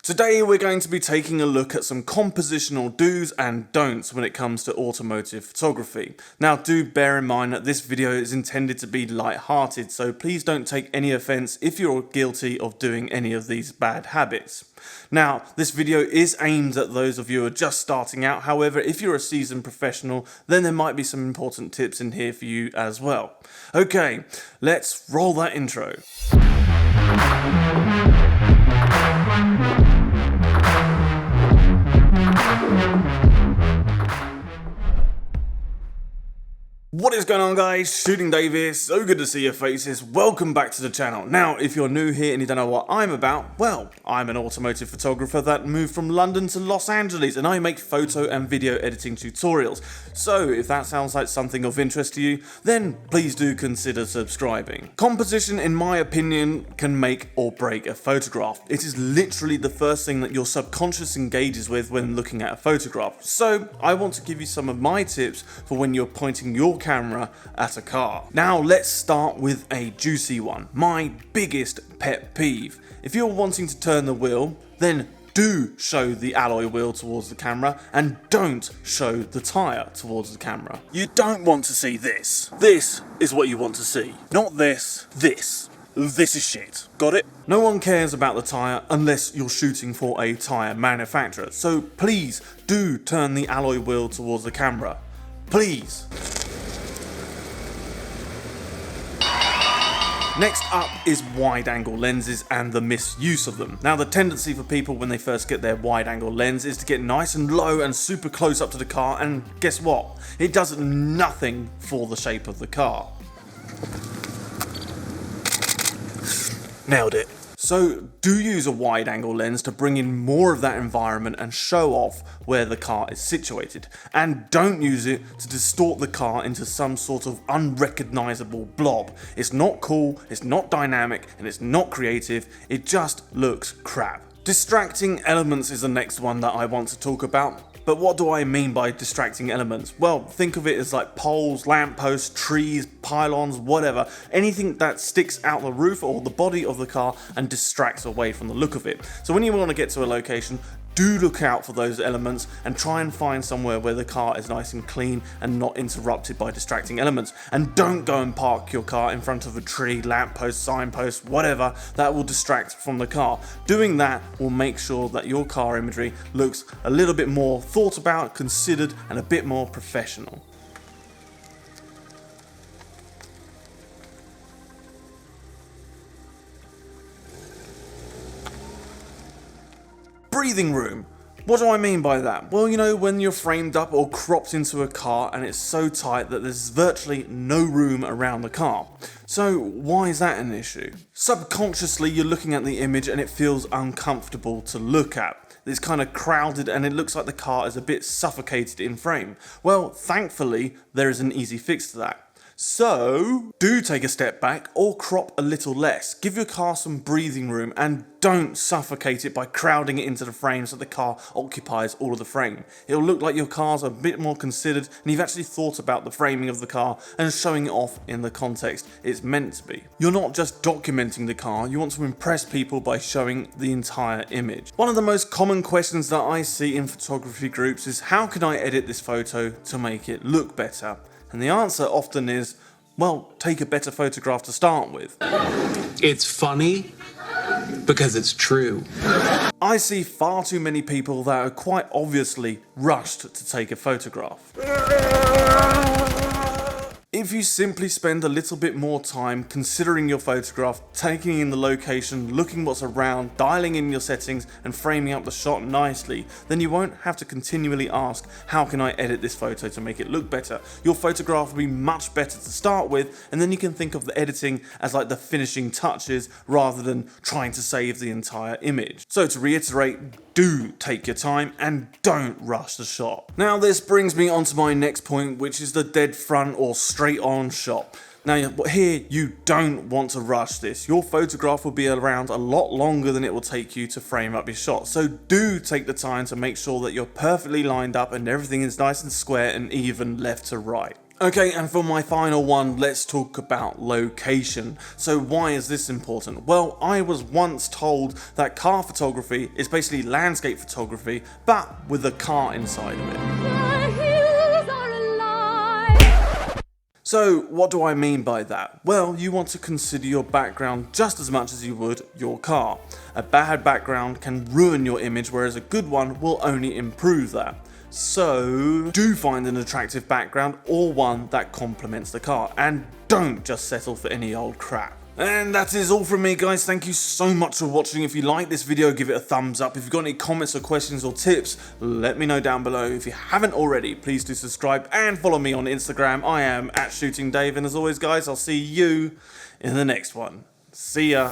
Today we're going to be taking a look at some compositional do's and don'ts when it comes to automotive photography. Now do bear in mind that this video is intended to be light-hearted, so please don't take any offense if you're guilty of doing any of these bad habits. Now this video is aimed at those of you who are just starting out, however if you're a seasoned professional then there might be some important tips in here for you as well. Okay, let's roll that intro. What is going on, guys? Shooting Dave here, so good to see your faces. Welcome back to the channel. Now if you're new here and you don't know what I'm about, well, I'm an automotive photographer that moved from London to Los Angeles and I make photo and video editing tutorials. So if that sounds like something of interest to you, then please do consider subscribing. Composition, in my opinion, can make or break a photograph. It is literally the first thing that your subconscious engages with when looking at a photograph. So I want to give you some of my tips for when you're pointing your camera at a car. Now let's start with a juicy one, my biggest pet peeve. If you're wanting to turn the wheel, then do show the alloy wheel towards the camera and don't show the tyre towards the camera. You don't want to see this. This is what you want to see. Not this, this. This is shit. Got it? No one cares about the tyre unless you're shooting for a tyre manufacturer. So please do turn the alloy wheel towards the camera. Please. Next up is wide angle lenses and the misuse of them. Now the tendency for people when they first get their wide angle lens is to get nice and low and super close up to the car, and guess what? It does nothing for the shape of the car. Nailed it. So do use a wide angle lens to bring in more of that environment and show off where the car is situated. And don't use it to distort the car into some sort of unrecognizable blob. It's not cool, it's not dynamic, and it's not creative. It just looks crap. Distracting elements is the next one that I want to talk about. But what do I mean by distracting elements? Well, think of it as like poles, lampposts, trees, pylons, whatever. Anything that sticks out the roof or the body of the car and distracts away from the look of it. So when you want to get to a location, do look out for those elements and try and find somewhere where the car is nice and clean and not interrupted by distracting elements. And don't go and park your car in front of a tree, lamppost, signpost, whatever that will distract from the car. Doing that will make sure that your car imagery looks a little bit more thought about, considered, and a bit more professional. Breathing room. What do I mean by that? Well, you know, when you're framed up or cropped into a car and it's so tight that there's virtually no room around the car. So why is that an issue? Subconsciously you're looking at the image and it feels uncomfortable to look at. It's kind of crowded and it looks like the car is a bit suffocated in frame. Well, thankfully there is an easy fix to that. So do take a step back or crop a little less. Give your car some breathing room and don't suffocate it by crowding it into the frame so the car occupies all of the frame. It'll look like your car's a bit more considered and you've actually thought about the framing of the car and showing it off in the context it's meant to be. You're not just documenting the car, you want to impress people by showing the entire image. One of the most common questions that I see in photography groups is, how can I edit this photo to make it look better? And the answer often is, well, take a better photograph to start with. It's funny because it's true. I see far too many people that are quite obviously rushed to take a photograph. If you simply spend a little bit more time considering your photograph, taking in the location, looking what's around, dialing in your settings and framing up the shot nicely, then you won't have to continually ask, how can I edit this photo to make it look better? Your photograph will be much better to start with, and then you can think of the editing as like the finishing touches rather than trying to save the entire image. So to reiterate, do take your time and don't rush the shot. Now this brings me on to my next point, which is the dead front or straight on shot. Now here you don't want to rush this. Your photograph will be around a lot longer than it will take you to frame up your shot. So do take the time to make sure that you're perfectly lined up and everything is nice and square and even left to right. Okay, and for my final one, let's talk about location. So why is this important? Well, I was once told that car photography is basically landscape photography, but with a car inside of it. So what do I mean by that? Well, you want to consider your background just as much as you would your car. A bad background can ruin your image, whereas a good one will only improve that. So do find an attractive background or one that complements the car, and don't just settle for any old crap. And that is all from me, guys. Thank you so much for watching. If you like this video, give it a thumbs up. If you've got any comments or questions or tips, let me know down below. If you haven't already, please do subscribe and follow me on Instagram. I am @ShootingDave, and as always, guys, I'll see you in the next one. See ya.